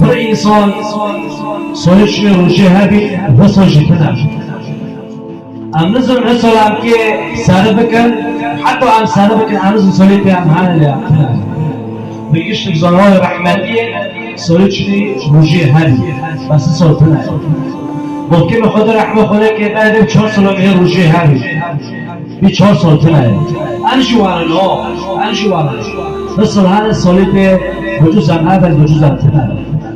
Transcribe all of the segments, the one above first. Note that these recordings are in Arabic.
كل إنسان صليش روجه هبي وصل جتنا ام نزل نسول ام كي ساربكن حتى ام ساربكن ام نزل صليت ام هانا اللي اعتنا بيجيش لك زراوي رحمتية صليتشني روجه هبي بس صوتنا ممكن خود رحمه خدا که بعد 4 سال میگه روزی هری بی 4 سال تنه انشوار نه انشوار مثل هر سالی به وجود زنها و وجود زنها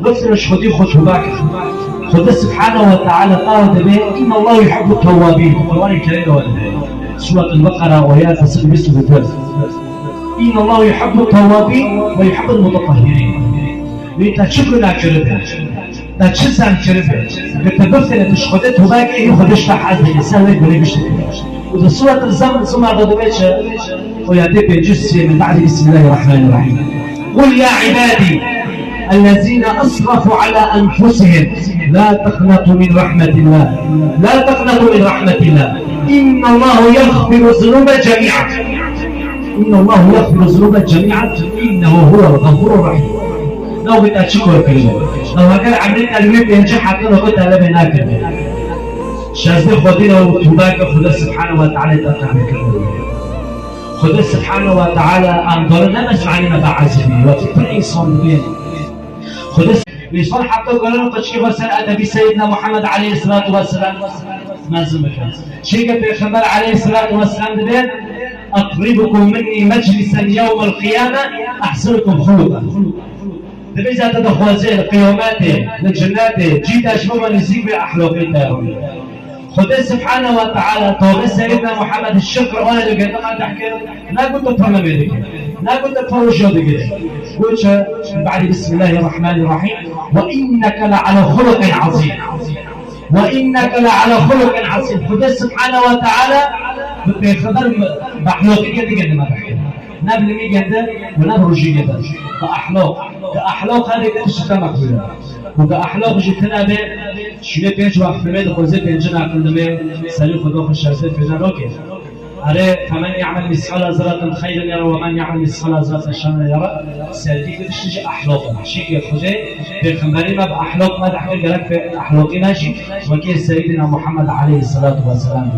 گفتش خودی خطبه خدا سبحانه وتعالى قال به ان الله يحب التوابين القرآن الكريم سورة البقرة وآيات 6 ان الله يحب التوابين ويحب المتطهرين لتشكر ناكرده در چه زن کرده که تبفتن تشخده توباك ايه خودش تحاز الانسان ويقول بيشتري وذا سورة الزمن ثم عرض بيتش ويأتي بجسي من بعد بسم الله الرحمن الرحيم قل يا عبادي الذين أسرفوا على أنفسهم لا تقنطوا من رحمة الله لا تقنطوا من رحمة الله إن الله يغفر الذنوب جميعا إن الله يغفر الذنوب جميعا إنه هو الغفور الرحيم لو بدأت شكر كلمة لو هكذا عملت كلمة بينجح حتى لو قلت أنا بناكل شازدي خدينا وتباك خدا سبحانه وتعالى تقبل كلمة خدا سبحانه وتعالى أنظرنا نسمعنا بعزمي وفي إنسان بين خدا ليصل حتى قالوا قد شيء وسأل أدبي سيدنا محمد عليه الصلاة والسلام ما زمك شيء بيخبر عليه الصلاة والسلام بين أقربكم مني مجلسا يوم القيامة أحسنكم خلقا تبيزا تدخوازي القيامات الجنات جيت أشبه نزيك بأحلوقيتها خدا سبحانه وتعالى توبة سيدنا محمد الشكر وانا لو قلت ما تحكي لا كنت أفهم بيدك لا كنت أفهم جودك قلت بعد بسم الله الرحمن الرحيم وإنك لعلى خلق عظيم وإنك لعلى خلق عظيم خدا سبحانه وتعالى بخبر بأحلوقك دي ما تحكي نبل مي جدا ونبل رجي جدا كأحلاق هذه كده شتى مقبولة وكأحلاق جتنا به شنو بينش وقت ميد خوزه بينجنا عقل دمه سلي خدا خوش شرسه فينا روكي أره فمن يعمل مثقال ذرة خيرا يرى ومن يعمل مثقال ذرة شرا يرى سألتي كده شيء أحلاق شيء خدا بخبري ما بأحلاق ما تحكي جرك في أحلاقي ماشي وكيل سيدنا محمد عليه الصلاة والسلام